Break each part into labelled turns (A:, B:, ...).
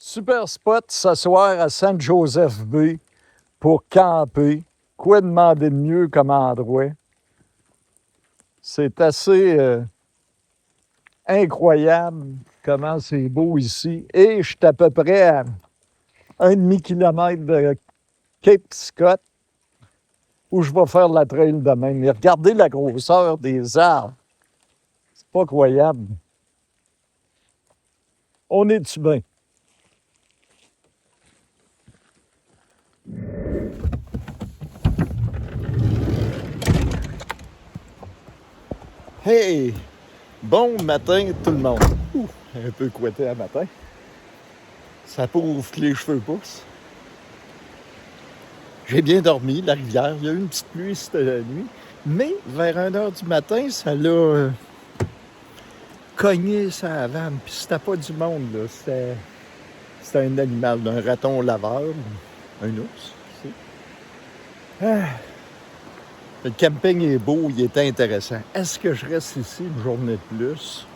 A: Super spot ce soir à Saint-Joseph-Bay pour camper. Quoi demander de mieux comme endroit? C'est assez incroyable comment c'est beau ici. Et je suis à peu près à 1,5 km de Cape Scott où je vais faire la trail demain. Mais regardez la grosseur des arbres. C'est pas croyable. On est-tu bien? Hey! Bon matin tout le monde. Un peu couetté à matin. Ça prouve que les cheveux poussent. J'ai bien dormi, la rivière. Il y a eu une petite pluie cette nuit. Mais vers 1h du matin, ça l'a cogné sa vanne. Puis c'était pas du monde, là. C'était un animal, un raton laveur, un ours. Le camping est beau, il est intéressant. Est-ce que je reste ici une journée de plus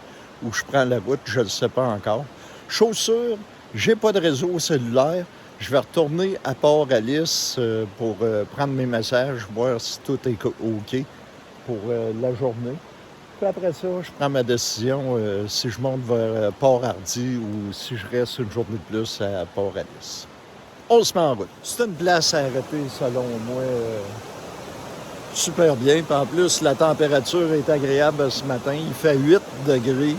A: ou je prends la route? Je ne le sais pas encore. Chose sûre, j'ai pas de réseau cellulaire. Je vais retourner à Port-Alice pour prendre mes messages, voir si tout est OK pour la journée. Puis après ça, je prends ma décision si je monte vers Port-Hardy ou si je reste une journée de plus à Port-Alice. On se met en route. C'est une place à arrêter, selon moi, super bien. Puis en plus, la température est agréable ce matin. Il fait 8 degrés.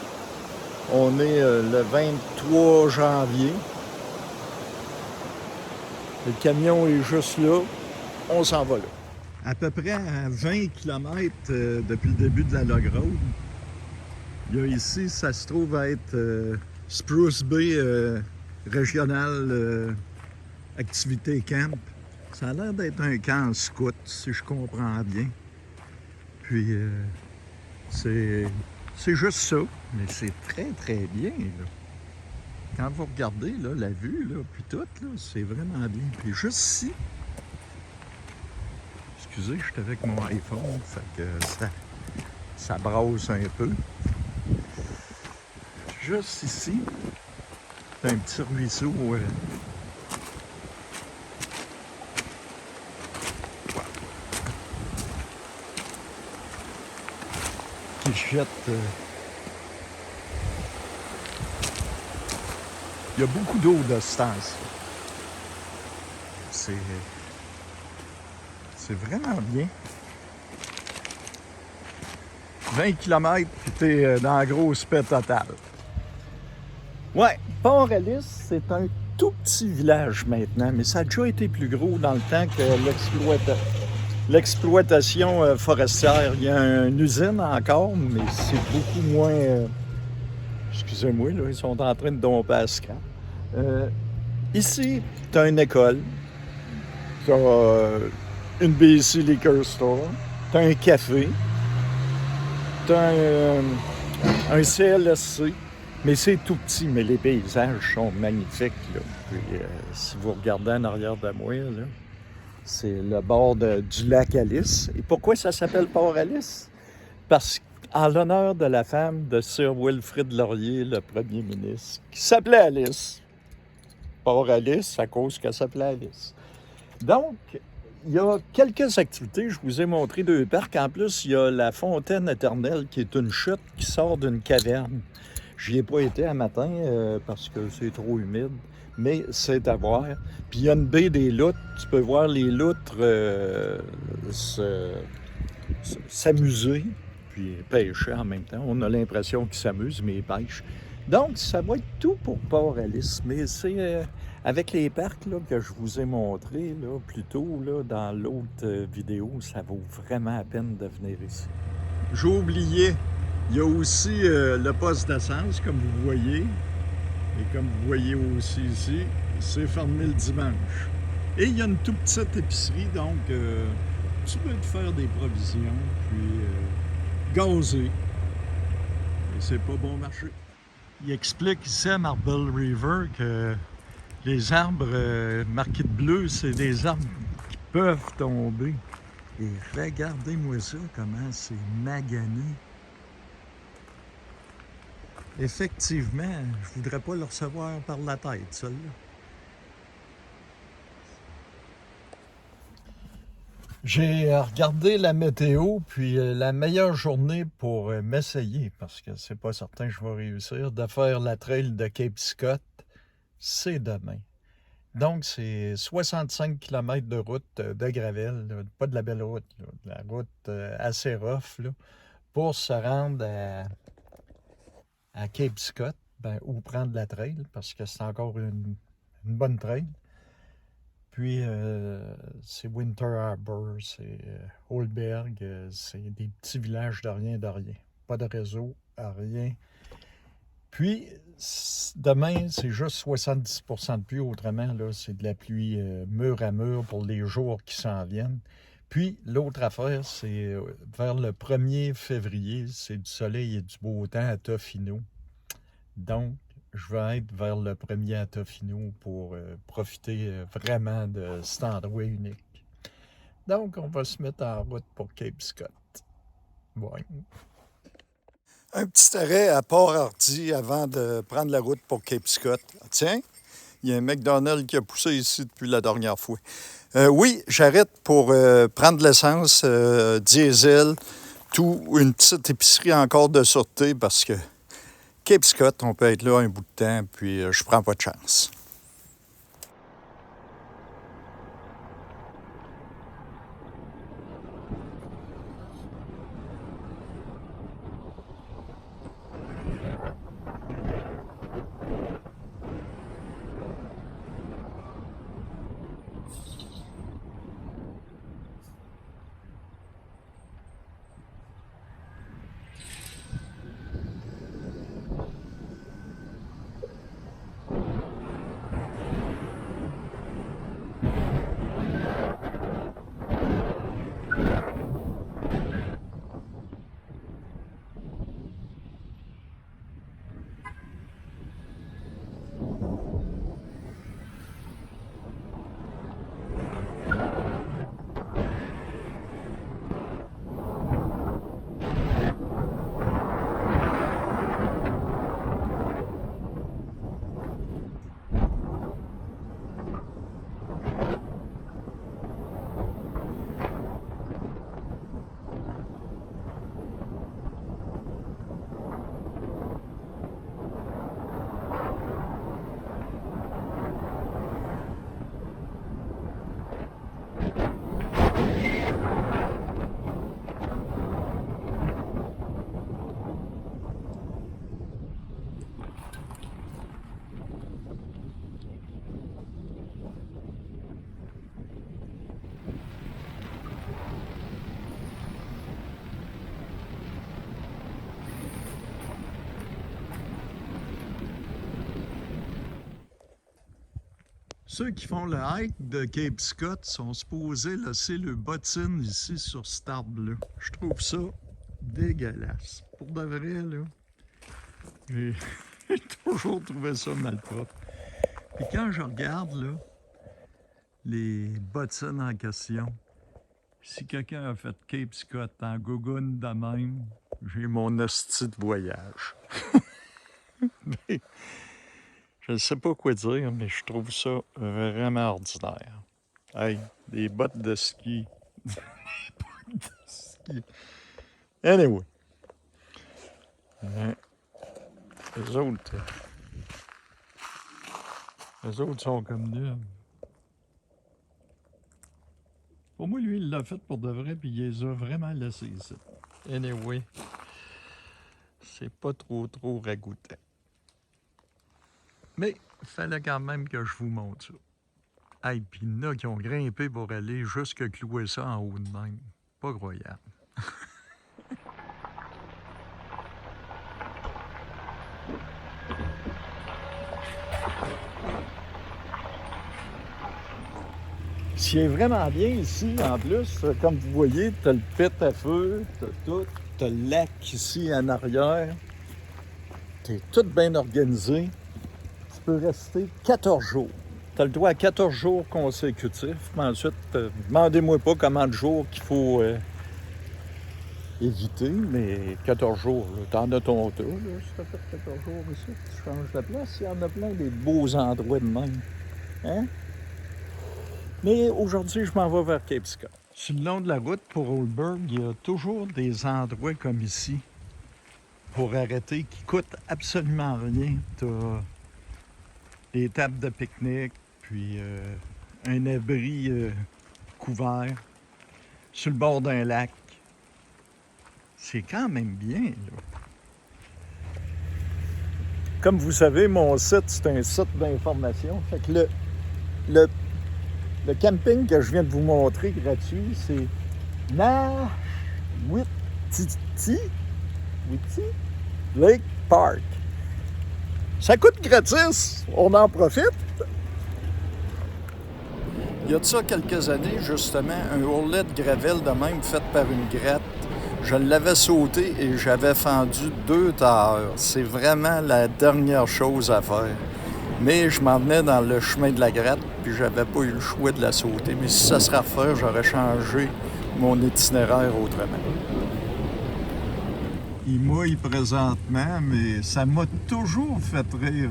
A: On est le 23 janvier. Le camion est juste là. On s'en va là. À peu près à 20 km depuis le début de la log road. Il y a ici, ça se trouve à être Spruce Bay Régional Activité Camp. Ça a l'air d'être un camp scout, si je comprends bien. Puis, c'est juste ça. Mais c'est très, très bien, là. Quand vous regardez, là, la vue, là, puis tout, là, c'est vraiment bien. Puis juste ici, excusez, je suis avec mon iPhone, fait que ça brasse un peu. Juste ici, c'est un petit ruisseau. Qui jette. Il y a beaucoup d'eau de ce temps-ci. C'est vraiment bien. 20 km, puis t'es dans la grosse paix totale. Ouais, Port-Alice, c'est un tout petit village maintenant, mais ça a déjà été plus gros dans le temps que l'exploitation forestière. Il y a une usine encore, mais c'est beaucoup moins... excusez-moi, là, ils sont en train de domper à scrap. Ici, tu as une école, tu as une BC Liquor Store, tu as un café, tu as un CLSC, mais c'est tout petit, mais les paysages sont magnifiques, là. Puis, si vous regardez en arrière de moi, là, c'est le bord du lac Alice. Et pourquoi ça s'appelle Port-Alice? Parce qu'en l'honneur de la femme de Sir Wilfrid Laurier, le premier ministre, qui s'appelait Alice. Port-Alice, à cause qu'elle s'appelait Alice. Donc, il y a quelques activités. Je vous ai montré 2 parcs. En plus, il y a la fontaine éternelle, qui est une chute qui sort d'une caverne. J'y ai pas été un matin parce que c'est trop humide. Mais c'est à voir. Puis il y a une baie des loutres. Tu peux voir les loutres s'amuser, puis pêcher en même temps. On a l'impression qu'ils s'amusent, mais ils pêchent. Donc, ça va être tout pour Port-Alice. Mais c'est avec les parcs là, que je vous ai montrés là, plus tôt là, dans l'autre vidéo, ça vaut vraiment la peine de venir ici. J'ai oublié, il y a aussi le poste d'essence, comme vous voyez. Et comme vous voyez aussi ici, c'est fermé le dimanche. Et il y a une toute petite épicerie, donc tu peux te faire des provisions, puis gazer. Et c'est pas bon marché. Il explique ici à Marble River que les arbres marqués de bleu, c'est des arbres qui peuvent tomber. Et regardez-moi ça, comment c'est magané. Effectivement, je voudrais pas le recevoir par la tête, celui-là. J'ai regardé la météo, puis la meilleure journée pour m'essayer, parce que c'est pas certain que je vais réussir, de faire la trail de Cape Scott, c'est demain. Donc, c'est 65 km de route de gravel, là, pas de la belle route, là, de la route assez rough, là, pour se rendre à Cape Scott, ou prendre la trail, parce que c'est encore une bonne trail. Puis, c'est Winter Harbor, c'est Holberg, c'est des petits villages de rien. Pas de réseau, rien. Puis, demain, c'est juste 70% de pluie. Autrement, là, c'est de la pluie mur à mur pour les jours qui s'en viennent. Puis, l'autre affaire, c'est vers le 1er février, c'est du soleil et du beau temps à Tofino. Donc, je vais être vers le 1er à Tofino pour profiter vraiment de cet endroit unique. Donc, on va se mettre en route pour Cape Scott. Ouais. Un petit arrêt à Port-Hardy avant de prendre la route pour Cape Scott. Tiens, il y a un McDonald's qui a poussé ici depuis la dernière fois. Oui, j'arrête pour prendre de l'essence, diesel, tout, une petite épicerie encore de sûreté parce que Cape Scott, on peut être là un bout de temps, puis je prends pas de chance. Ceux qui font le hike de Cape Scott sont supposés laisser le bottine ici sur cet arbre-là. Je trouve ça dégueulasse. Pour de vrai, là, j'ai toujours trouvé ça malpropre. Puis quand je regarde, là, les bottines en question, si quelqu'un a fait Cape Scott en gougoune de même, j'ai mon hostie de voyage. Je ne sais pas quoi dire, mais je trouve ça vraiment ordinaire. Hey, des bottes de ski. Des bottes de ski. Anyway. Les autres sont comme nous. Pour moi, lui, il l'a fait pour de vrai, puis il les a vraiment laissés ici. Anyway. C'est pas trop ragoûtant. Mais il fallait quand même que je vous montre ça. Hey, pis il y en a qui ont grimpé pour aller jusque clouer ça en haut de même. Pas croyable. Ce qui est vraiment bien ici, en plus, comme vous voyez, t'as le pit à feu, t'as tout, t'as le lac ici en arrière. T'es tout bien organisé. Tu peux rester 14 jours. Tu as le droit à 14 jours consécutifs. Mais ensuite, demandez-moi pas combien de jours qu'il faut éviter, mais 14 jours, t'en as ton tas, là, si t'as fait 14 jours ici, tu changes de place, il y en a plein des beaux endroits de même. Hein? Mais aujourd'hui, je m'en vais vers Cape Scott. Sur le long de la route pour Oldburg, il y a toujours des endroits comme ici pour arrêter qui coûtent absolument rien. Tu as des tables de pique-nique, puis un abri couvert sur le bord d'un lac. C'est quand même bien, là. Comme vous savez, mon site, c'est un site d'information. Fait que le camping que je viens de vous montrer gratuit, c'est Nawititi Lake Park. Ça coûte gratis, on en profite. Il y a de ça quelques années, justement, un ourlet de gravelle de même fait par une gratte. Je l'avais sauté et j'avais fendu 2 tailleurs. C'est vraiment la dernière chose à faire. Mais je m'en venais dans le chemin de la gratte, puis j'avais pas eu le choix de la sauter. Mais si ça serait à faire, j'aurais changé mon itinéraire autrement. Il mouille présentement, mais ça m'a toujours fait rire.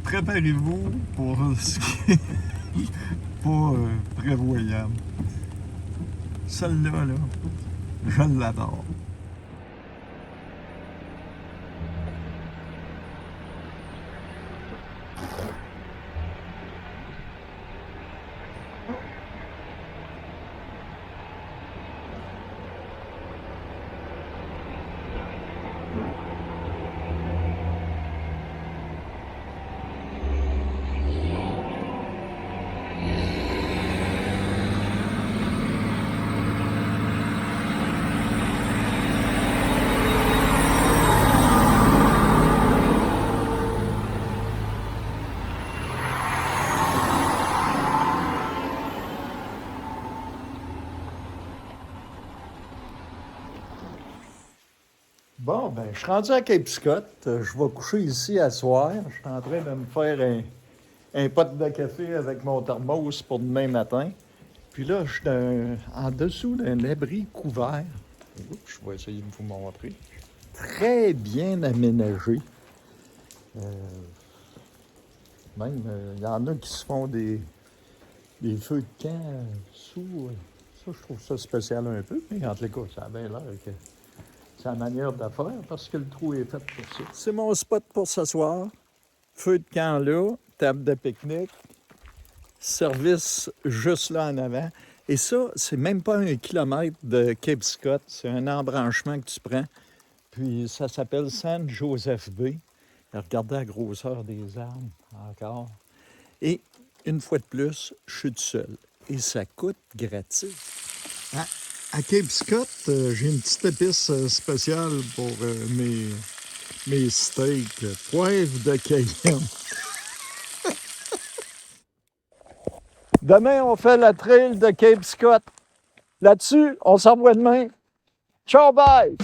A: Préparez-vous pour ce qui est pas prévoyable. Celle-là, là, je l'adore. Bon, ben, je suis rendu à Cape Scott. Je vais coucher ici à soir. Je suis en train de me faire un pot de café avec mon thermos pour demain matin. Puis là, je suis en dessous d'un abri couvert. Oups, je vais essayer de vous montrer. Très bien aménagé. Même, il y en a qui se font des feux de camp sous. Ça, je trouve ça spécial un peu. Mais entre les cas, ça a bien l'air que c'est la manière de faire parce que le trou est fait pour ça. C'est mon spot pour s'asseoir. Feu de camp là, table de pique-nique, service juste là en avant. Et ça, c'est même pas 1 kilomètre de Cape Scott. C'est un embranchement que tu prends. Puis ça s'appelle San Joseph Bay. Regardez la grosseur des arbres encore. Et une fois de plus, je suis tout seul. Et ça coûte gratis. À Cape Scott, j'ai une petite épice spéciale pour mes steaks. Poivre de Cayenne. Demain, on fait la trail de Cape Scott. Là-dessus, on s'envoie demain. Ciao, bye!